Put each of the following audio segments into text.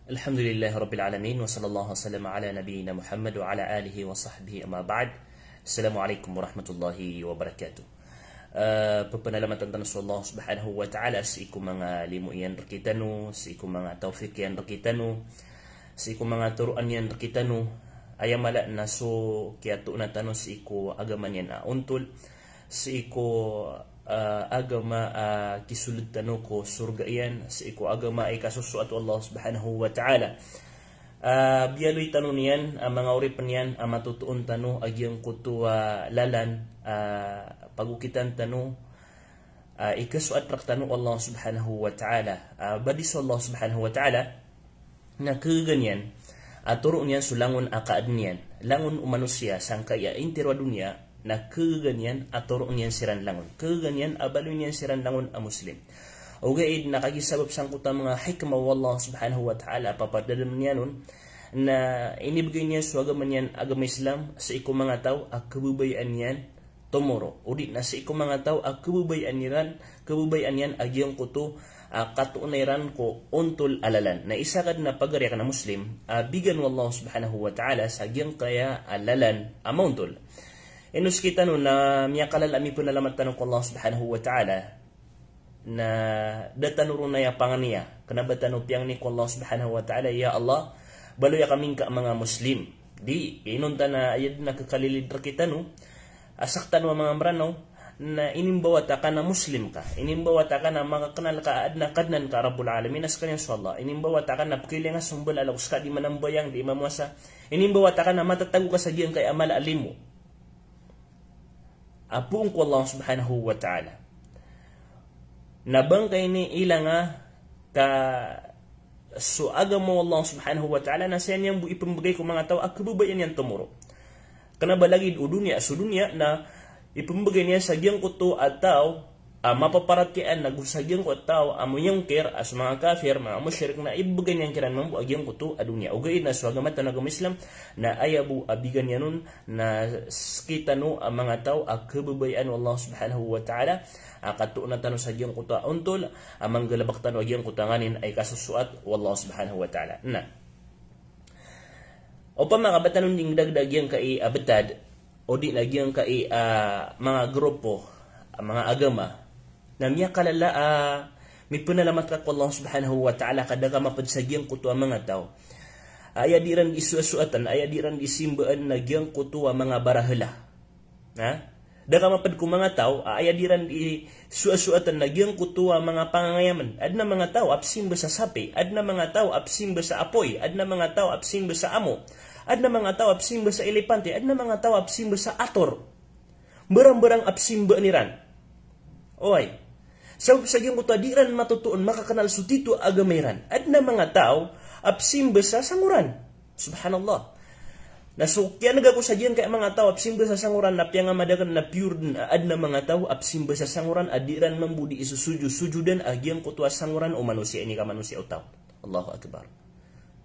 Alhamdulillah Rabbil Alamin wa sallallahu wasallam ala nabiyyina Muhammad wa ala alihi wa sahbihi amma ba'd. Assalamualaikum warahmatullahi wabarakatuh. Penalaman tentang Allah Subhanahu wa taala siku mga limu iyan rakitanu, siku mga taufik iyan rakitanu, siku mga turuan iyan rakitanu, ayamala naso kiatu na tanu siku agaman yan untul, siku agama kisulit tanu ko surga iyan, siku agama ay kasusuat Allah Subhanahu wa taala. Bialoy tanu niyan mga uripan yan matutuon tanu agyang kutua lalan pagukitan tanu ikasuat rak tanu Allah Subhanahu wa taala. Badis Allah Subhanahu wa taala na keganyan aturo niyan sulangon akaad niyan langon manusia sangkaya intirwa dunia na keganyan aturo niyan siran langon keganyan abalo niyan siran langon a muslim. Ugaid nakagisabab sangkuta mga hikmah wallah Subhanahu wa ta'ala papadadam niyanon na inibigay niya sa agama niyan agama Islam sa iko mga tao kabubayan niyan tomorrow. Udi na sa iko mga tao kabubayan niyan agyang kuto katunayran ko untol alalan. Na isa kad na pagarya ka na Muslim bigan wallah Subhanahu wa ta'ala sa agyang kaya alalan amauntol. Inus kita no na miyakalal ami po nalamat tanong ko Allah Subhanahu wa ta'ala na datanuro na ya panganiya kanabatan piang ni ko Allah Subhanahu wa ta'ala, ya Allah baloy kaming ka mga Muslim di inunta na ayad na kakalilid kita no asaktan wa mga mrano na inimbawata ka na Muslim ka, inimbawata ka na makakanal ka adna kadnan ka Rabbul Alamin as kanya sa Allah, inimbawata ka na pakilinga sumbal alaws ka di manambayang di mamasa, inimbawata ka na matatago ka sa giyang kay amal alimu apuong ko Allah Subhanahu wa ta'ala nabang kay ni ilanga ka so agama Allah Subhanahu wa ta'ala na siya niyang ipambagay ko mga tao akabubayan yan tumuro kanabalagid o dunya so dunya na ipambagay niya sa giyang kuto at tao mapaparatian na sa giyang kuto at tao amo yung kir as mga kafir mga musyrik na ibagay niyan kiran mambu agyang kuto a dunya ugay na so agamat na agama Islam na ayabu abigan niya nun na kita no ang mga tao akabubayan Allah Subhanahu wa ta'ala katu na tanu sa giyang kuta untol amang galabak tanu giyang kutanganin ay kasusuat wallahu Subhanahu wa ta'ala. Na o pa mga batanon ding dagdag yang kai abetad o di lagi yang kai mga grupo mga agama na miya kalala may panalamat ka Allah Subhanahu wa ta'ala kadaga mapad sa giyang kuto mga tao aya diran isuasuatan aya diran isimbaan na giyang kuto mga barahala ha. Daga mapad ko mga tao, ayadiran di suasuatan na giyang kutuwa mga pangangayaman. Adna mga tao apsimba sa sapi, adna mga tao apsimba sa apoy, adna mga tao apsimba sa amo, adna mga tao apsimba sa elepante, adna mga tao apsimba sa ator. Berang-berang apsimba niran. Oy. Sa giyang kutuwa diran matutuon makakanal sutito agamiran. Adna mga tao apsimba sa sanguran. Subhanallah. Nasukyan nagaku sajian kay mga tao apsimba sa sanguran na piyang madagan na pure din adna mga tao apsimba sa sanguran adiran membudi sujudan agyang kutwa sanguran o manusia ini ka manusia utaw. Allahu akbar.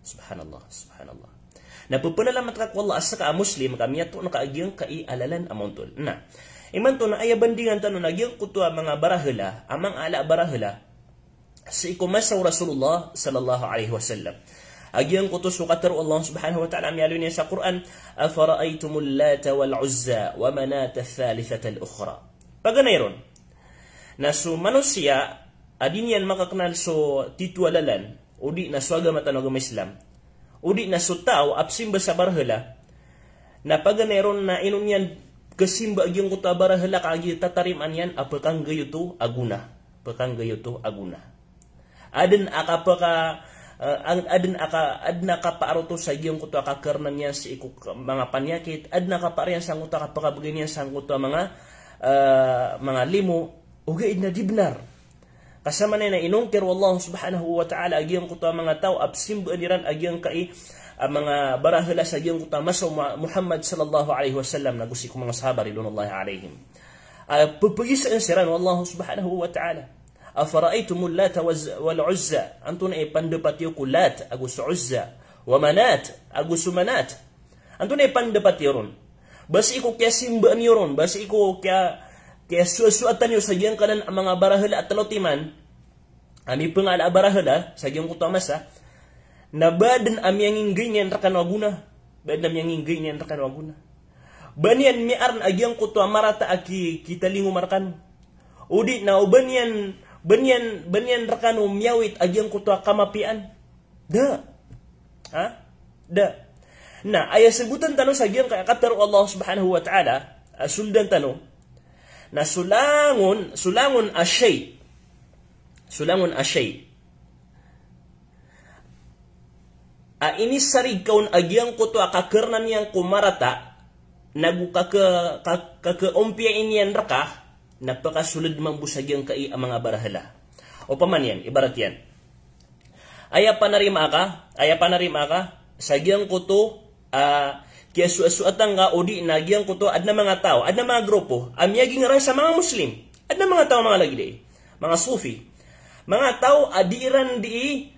Subhanallah, subhanallah. Napupunalamat ka ko Allah asa ka Muslim kami ato na kaagyang kai alalan amontol. Na iman to na aya bandingan tanon agyang kutwa mga barahala amang ala barahala sa ikumasaw Rasulullah sallallahu alaihi wasallam. Agyang kutos sukatar Allah Subhanahu wa ta'ala miyalo niya sa Quran afara'aytumul lata wal uzza wa manata thalithata al-ukhra. Paganayron na so manusia adin yan makakanal so titwalalan udi na so agama agama Islam udi na so tao apsimba sa barahala na paganayron na inon yan kasimba agyang kuta barahala kagi tatariman yan apakang gayuto aguna adin akapaka adna ka paaroto sa giyong kuto kakarnan niya si iku mga panyakit adna ka paariyan sang kuto kapakabagay niya sang kuto mga limo ugaid na dibnar kasama na inungkir wallahu Subhanahu wa ta'ala agiyong kuto mga tao absimba niran agiyong kai mga barahala sa giyong kuto maso Muhammad sallallahu alaihi wasallam nagusi ko mga sahaba ridwanullahi alaihim pupugisa siran wallahu Subhanahu wa ta'ala afara'aytumul lata wal uzza antun ay pandapatyo ko lat agus uzza wa manat agus manat antun ay pandapatyo ron basi ko kaya simbaan yoron basi ko kaya susuatan yo sa giyang kanan ang mga barahala at talotiman ami pangala barahala sa giyang kutamasa na badan am yang ingin rekan waguna, badan am yang ingin rekan waguna. Banian miarn agyang kuto amarata aki kita lingu markan. Udi na banian rekanu miawit agyang kuto kamapian. Da. Ha? Da. Nah, ayat sebutan tanu sagyang kaya katar Allah Subhanahu wa taala, suldan tanu. Na sulangun asyai. Sulangun asyai. Ini sarig kaun agyang kuto akakernan yang kumarata nagu kake ompia ini yang rekah napakasulid mambusagyang kai ang mga barahala. O paman yan, ibarat yan. Aya panarima ka, sagyang kuto, kaya suatang nga odi nagyang kuto, adna mga tao, adna mga grupo, amyaging ray sa mga Muslim, adna mga tao mga lagi di, mga Sufi, mga tao adiran di,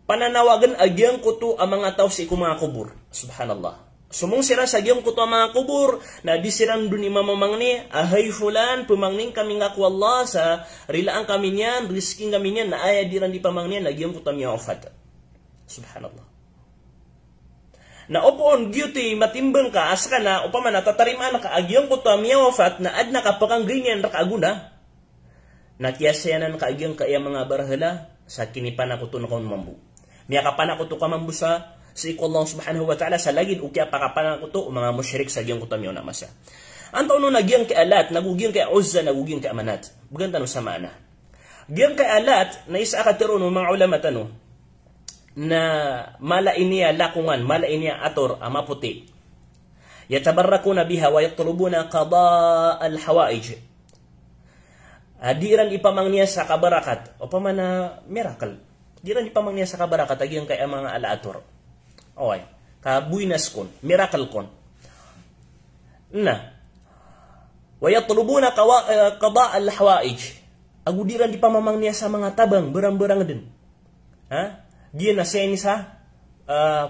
pananawagan agyang kuto ang mga tao sa iku mga kubur. Subhanallah. Sumung sira sagyang kuto ang mga kubur, na di siram dun imamamang ni, ahay fulan, pumangning kami nga ku Allah, sa rilaan kami niyan, risking kami niyan, na aya diran di pamang niyan, nagyang kuto ang wafat. Subhanallah. Na opon, gyuti, matimbang ka, aska na, upaman na, tatarimaan ka, agyang kuto ang wafat, na ad na kapakang ganyan, rakaguna, na kiyasayanan ka agyang kaya mga barahala, sa kinipan ako to na kaun mambu. Miya kapan ako to kamambu sa iku Allah Subhanahu wa ta'ala sa lagid ukya pakapanan ko to mga musyrik sa giyang kutam yun namasa. Anto no nagyang kay Alat, nagugiyang kay Uzza, nagugiyang kay Manat. Buganta no sa mana. Giyang kay Alat, na isa ka tiro no mga ulama tano, na mala iniya lakungan, mala iniya ator, amaputi. Yatabarrakuna biha wa yatlubuna qada al-hawaij. Diran ipamang niya sa kabarakat, o pamana miracle. Diran ipamang niya sa kabarakat, agyang kay mga alaator. Okay. Kabuinas kon, miracle kon. Na. Wa yatlubuna qada al-hawaij. Agudiran di pamamang niya sa mga tabang, berang-berang din. Ha? Giyan na siya ni sa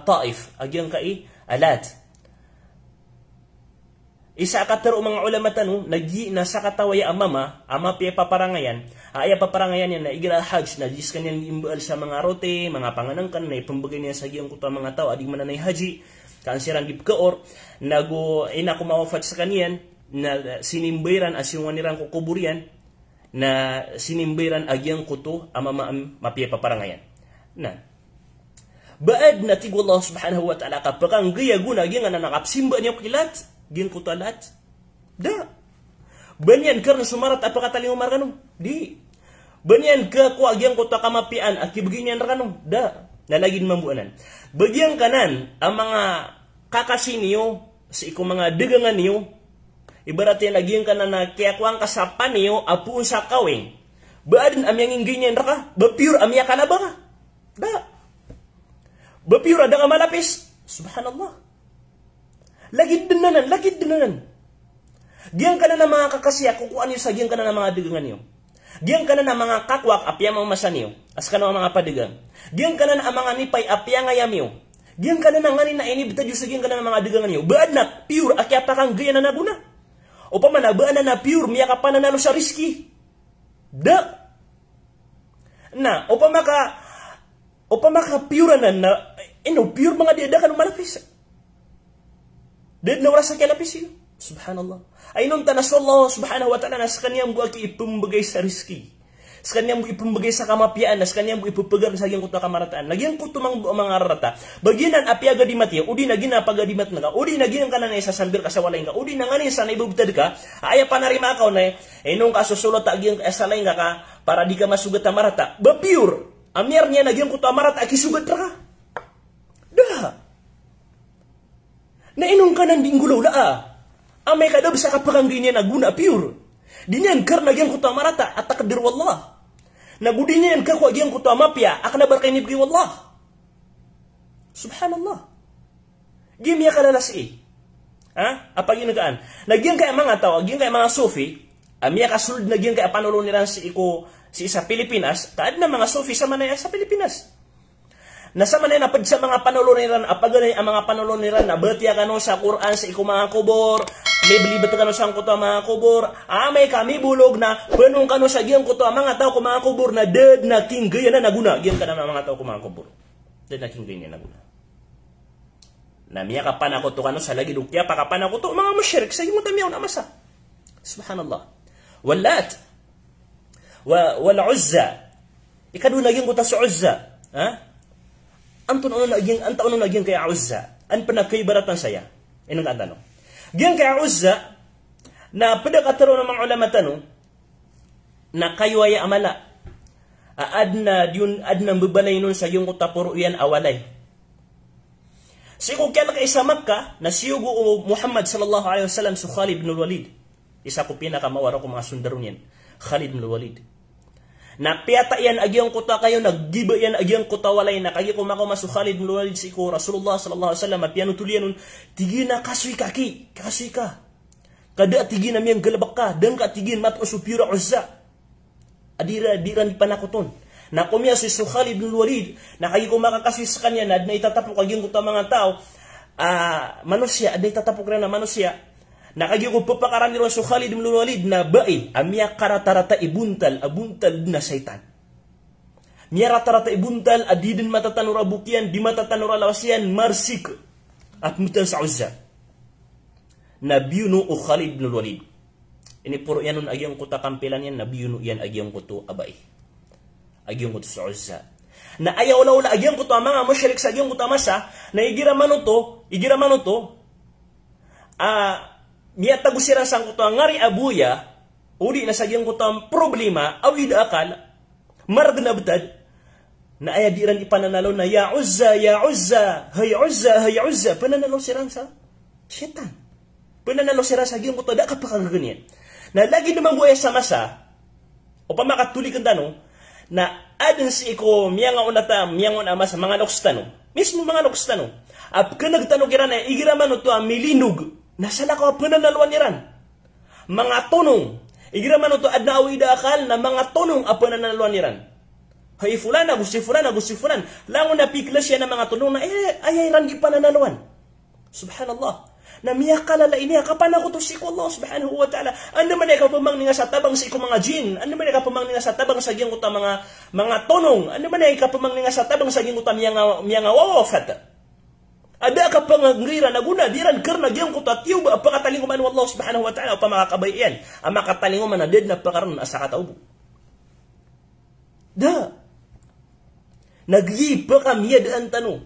Taif, agyang kai Alat. Isa katero mga ulama tanu, nagi na sa katawaya amama, ama piya paparangayan, aya paparangayan yan na igira hajj, na jis kanyan imbal sa mga rote, mga panganangkan, na ipambagay niya sa giyang kuta mga tao, adi mananay haji, kansiran gipkaor, nago ina kumawafat sa kanyan, na sinimbayran asyong kukuburian, na sinimbayran agyang kuto, amama mapiya paparangayan. Na, baad na tigo Allah Subhanahu wa ta'ala, kapakang gaya guna, gyan nga nakapsimba niya kilat, gin kutalat da banyan karna sumarat apa kataling umar kanong di banyan ka ko agyang kota kamapian aki beginian kanong da nalagin mambuanan bagyang kanan ang mga kakasi niyo sa iku mga degangan niyo ibarat yan agyang kanan na kaya kuang kasapan niyo apuun sa kaweng baadin amyang ingginyan raka bapure amya kalaba ka da bapure ada nga malapis subhanallah. Lagid dinanan. Diyan ka na ng mga kakasya, kukuan niyo sa diyan ka na ng mga digangan niyo. Diyan ka na ng mga kakwak, apya mga masan niyo. As ka na mga padigang. Diyan ka na ng mga nipay, apya ngayam niyo. Diyan ka na ng nganin na inibita diyo sa diyan ka na ng mga digangan niyo. Baad na, pure, akya pa kang gaya na nabuna. O pa man, baad na pure, miya ka pa nanalo sa riski. Da. Na, o pa maka pure na, pure mga diada ka nung malapis. Dahil na wala sa kalapis yun. Subhanallah. Ay nung tanas Allah subhanahu wa ta'ala na sa kanyang buwag ipumbagay sa riski. Sa kanyang buwag ipumbagay sa kamapian. Sa kanyang buwag ipupagar sa kanyang kuto kamarataan. Nagyang kuto mga rata. Baginan apiaga di mati. Udi na ginapaga di mat na ka. Udi na ginang ka na na isasambir ka sa walay ka. Udi na nga na sana ibubtad ka. Aya pa na rimakaw na nung kasusulot agyang esalay nga ka para di ka masugat na marata. Bapure. Amyar niya nagyang kuto marata akisugat ka. Dah. Na inong kanan di ngulaw laa. Amay kadab sa kapakang ganyan na guna pure. Dinyan karna gyang kuta marata at takdir wallah. Nagudinyan ka kwa gyang kuta mapya akna barkainib gi wallah. Subhanallah. Gimya ka lalasi. Ha? Apag yun nagyang kaya mga tao, gyang kaya mga Sufi, amya kasulod nagyang kaya panulo nilang si isa Pilipinas, kaad na mga Sufi sa manaya sa Pilipinas. Nasa man na sa mga panuluniran, apaganay ang mga panuluniran na batya kano sa Quran sa iku mga kubor, May belibat kano sa kuto mga kubur. May kami bulog na penung kano sa giyang kuto mga tao ko mga kubur na dead na king gaya na naguna. Giyang ka na mga tao ko mga kubur. Dead na king gaya na naguna. Na miya kapan ako to kano sa lagi dukya pakapan ako to mga musyrik sa imo tamiyaw na masa. Subhanallah. Walat. Wal Uzza. Ikadu naging kuta sa Uzza. Anton ono naging kay Uzza. An panakay baratan saya. Inong tatano. Giyang kay Uzza na padakataro ng mga ulama tanong na kayo ay amala. Adna babalay nun sa yung kutapuro yan awalay. Si kung kaya kay sa Makkah na siyugo Muhammad sallallahu alaihi wasallam sa Khalid ibn Walid. Isa ko pinakamawaro ko mga sundaron yan. Khalid ibn Walid. Na piyata yan agyang kuta kayo, naggiba yan agyang kuta walay na kayo kumako masu Khalid ibn Walid si ko Rasulullah sallallahu alaihi wasallam piano tulian nun tigi na kasoy ka. Kada tigi na miyang galabak ka, dan ka tigin mat usupira Uzza. Adiran panakuton. Na kumya si Khalid ibn Walid na kayo kumakakasoy sa kanya na itatapok agyang kuta mga tao manusia, itatapok rin na manusia. Nakagyo ko papakaran nila sa Khalid ibn Walid na bae, amya karatarata ibuntal na syaitan. Miya rata-rata ibuntal, adidin matatanura bukian, di matatanura lawasian, marsik, at mutal sa Uzza. Nabiyuno o Khalid ibn Walid. Ini puro yan nun agyang kuta kampilan yan, nabiyuno yan agyang kuto abay. Agyang kuto sa Uzza. Na ayaw wala agyang kuto, mga musyrik sa agyang kuto masa, na igiraman to, miya tagusiran sang kuto ngari abuya, udi na sagyang kuto ang problema, awid akal, marag na betad, na aya diran ipananalo na, ya Uzza, hay Uzza, pananalo sirang sa syaitan. Pananalo sirang sa agyang kuto, da ka pa kagaganyan. Na lagi naman buhay sa masa, o pa makatuli kang tanong, na adin si iko, miya nga unatam, miya nga ama sa mga loks tanong, mismo mga loks tanong, ap ka nagtanong kira na, igiraman ito ang milinog, nasa lakaw pananaluan niran. Mga tonong. Igiraman ito adna awida akal na mga tonong ang pananaluan niran. Hay fulan, gusti fulan. Lango na pikla siya ng mga tonong na ayayran di pananaluan. Subhanallah. Na miya kalala ini kapan ako to si Allah subhanahu wa ta'ala. Ano man ay kapamang nga sa tabang sa iko mga jin. Ano man ay kapamang nga sa tabang sa giyang uta mga tonong. Ano man ay kapamang nga sa tabang sa giyang uta miya nga wawafat. Ada ka pangangira na guna, diran karna giyang kutatiyo ba, apakatalinguman wa Allah subhanahu wa ta'ala, o pamakakabayan, ang makatalinguman na dead na pakaroon asa kataubo. Da. Nag-ipa kami yadaan tanong.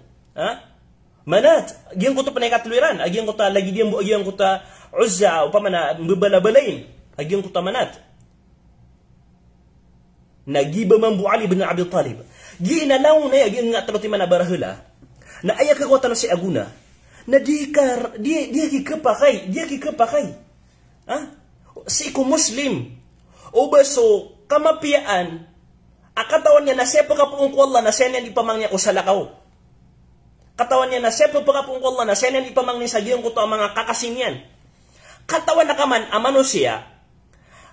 Manat, giyang kuta panay katuluiran, agiyang kuta lagi diyang agiyang kuta Uzza, o pamana, mbalabalain, agiyang kuta manat. Nagiba man bu Ali bin Abi Talib. Ginalaw na agiyang nga taluti manabarahula, na ayak kekuatan si Aguna na dia kikapakay si ko Muslim o baso kamapiaan akatawan niya na sepa ka po Allah na senen ipamang niya ko sa lakaw katawan niya na sepa ka po Allah na senen ipamang niya sa giyong ko to ang mga kakasinyan katawan na kaman amano siya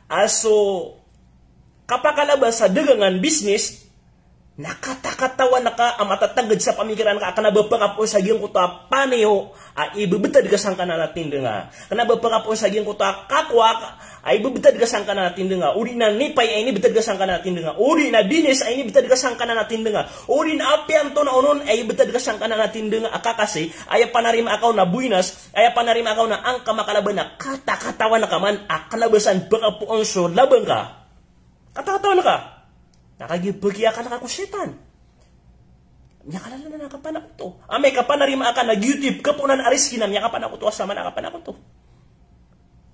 aso kapakalabas sa dagangan business nakatakatawa na ka ang matatagad sa pamikiran ka kanabapa ka po sa giyong kuta paneho ay ibebetad ka sang kananatin nga kanabapa ka po sa giyong kuta kakwak ay ibebetad ka sang kananatin nga uri na nipay ay ibebetad ka sang kananatin nga uri na dinis ay ibebetad ka sang kananatin nga uri na apian to na unon ay ibebetad ka sang kananatin nga akakasi ay panarima akaw na buinas ay panarima akaw na ang kamakalaban na katakatawa na kaman akalabasan baka po ang so labang ka katakatawa na ka nakagibagya ka na ako setan. Nya kalala na nakapan ako to. May kapanarima ka nag-YouTube kapunan ariski na nya kapan ako to asama nakapan ako to.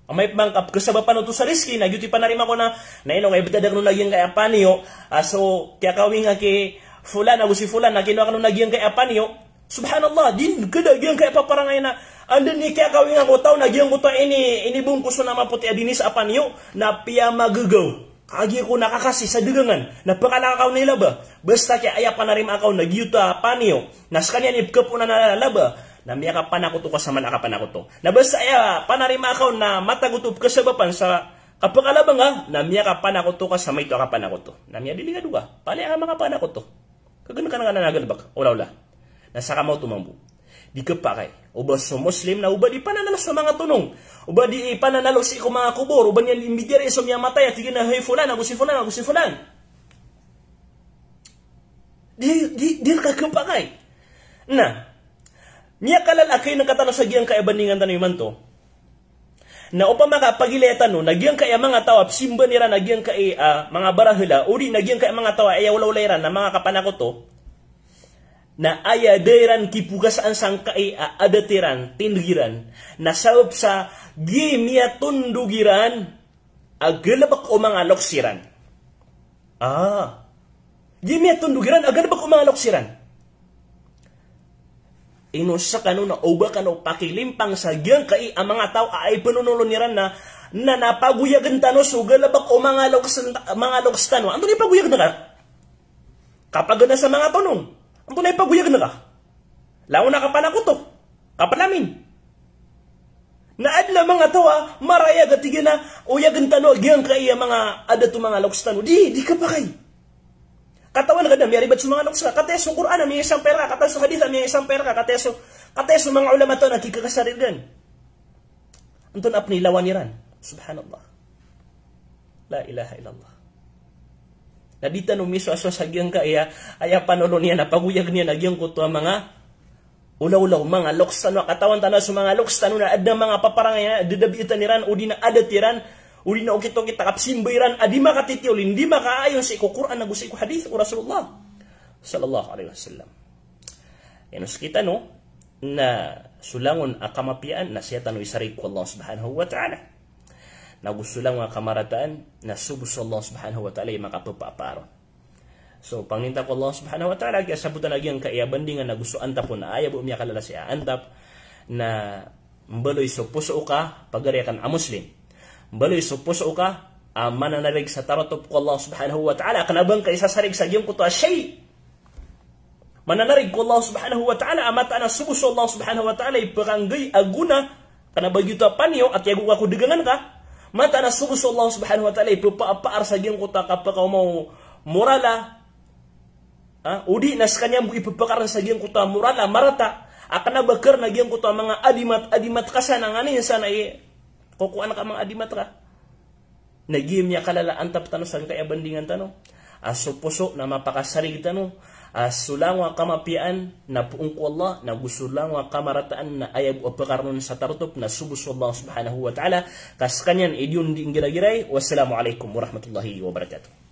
May mangkap kasabapan to sa riski nag-YouTube panarima ko na inong ay bitadag no naging kay apaniyo. So kaya kawing ki fulan ako si fulan na kinuha ka no naging kay apaniyo. Subhanallah din kadagyan kay paparangay na andun ni kaya kawing ako taw naging ko to ini bungkus na maputi adinis apaniyo na piya magagaw. Agi ko nakakasi sa dugangan, napakalakaw nila ba? Basta kaya aya panarim akaw nagyuta paniyo, nas kanya nipkap na nalalaba, na miyaka panako to kasama nakapanako to. Na basta aya panarim akaw na matagutup kasabapan sa kapakalabang na miyaka panako to kasama ito kapanako to. Na miya dili duga, pali ang mga panako to. Kagano ka nga nanagalbak, ula-ula. Nasa kamaw tumambu. dikepakai. Uba so Muslim na uba di pananalo sa mga tunong. Uba di pananalo si ko mga kubor. Uba niyan imbidira isom niya matay at tigin na, hey fulan, ako si fulan, ako si fulan. Di kakapakay. Na, niya kalalakay ng katano sa giyang kaibandingan tanong man to. Na upang makapagileta no, nagyang kaya mga tawa, simba nila nagyang kaya mga barahila, uri nagyang kaya mga tawa, ay wala-walairan na mga kapanakot to, na ayadairan kipugasaan sang kaya adatiran, tindugiran, na sawab sa gimya tundugiran, agalabak o mga loksiran. Gimya tundugiran, agalabak o mga loksiran. Inusa kanu na uba kanu pakilimpang sa giyang kai ang mga tao ay panunuluniran na napaguyagan tano sugalabak o mga logs tano. Ang tunay paguyag na ka? Kapag na sa mga tanong, ang tunay paguyag na ka? Lao na kapanakuto, kapalamin. Naadla mga tawa, maraya gatigin na uyagan tano giyang kai ang mga adato mga logs tano. Di ka pa kay. Katawan ka na, may ribat sa mga logs ka. Kateso Quran, may isang pera. Kateso hadith, may isang pera. Kateso mga ulama to, nakikakasarigan. Antun ap nilawan niran. Subhanallah. La ilaha illallah. Nadita no miso aso sa giyang ka, aya panulo niya, napaguyag niya, nagyang ko to mga ulaw-ulaw, mga logs tano. Katawan tano sa mga logs tano na adna mga paparangay, dadabitan niran, o di na adatiran, uli na ukito-kita kapsimbayran, adi makatitiol, hindi makaayon sa iko Quran na gusto iko hadith o Rasulullah sallallahu alaihi wasallam. Yanos kita no, na sulangon akamapian na siya tano'y sarik ko Allah subhanahu wa ta'ala. Na gusto lang mga kamarataan na subus Allah subhanahu wa ta'ala yung makapapaparo. So, panginta ko Allah subhanahu wa ta'ala, kaya sabutan lagi ang kaiyabandingan na gusto antap po na ayaw umiya kalala siya antap na mbaloy so puso ka pagariakan a Muslim. Baloy so puso ka mananarig sa taratop ko Allah subhanahu wa ta'ala kanabang kay sasarig sa giyong kuto shay mananarig ko Allah subhanahu wa ta'ala amata na subuso Allah subhanahu wa ta'ala iparanggay aguna kanabang yuta panyo at yago ako digangan ka mata na subuso Allah subhanahu wa ta'ala ipapaar sa giyong kuto kapag mo morala udi nas kanyang ipapakaran sa giyong kuto morala marata akanabakar na giyong kuto mga adimat kasana nganin sana kukuan ka mga adimat ka. Nagim niya kalala antap tano sa kaibandingan tano. Aso puso na mapakasarig tano. Sulangwa kamapian na puong ko Allah na gusto langwa kamarataan na ayab o pakarnon sa tartop na subus Allah subhanahu wa ta'ala. Kas kanyan idyun di ingiragiray. Wassalamualaikum warahmatullahi wabarakatuh.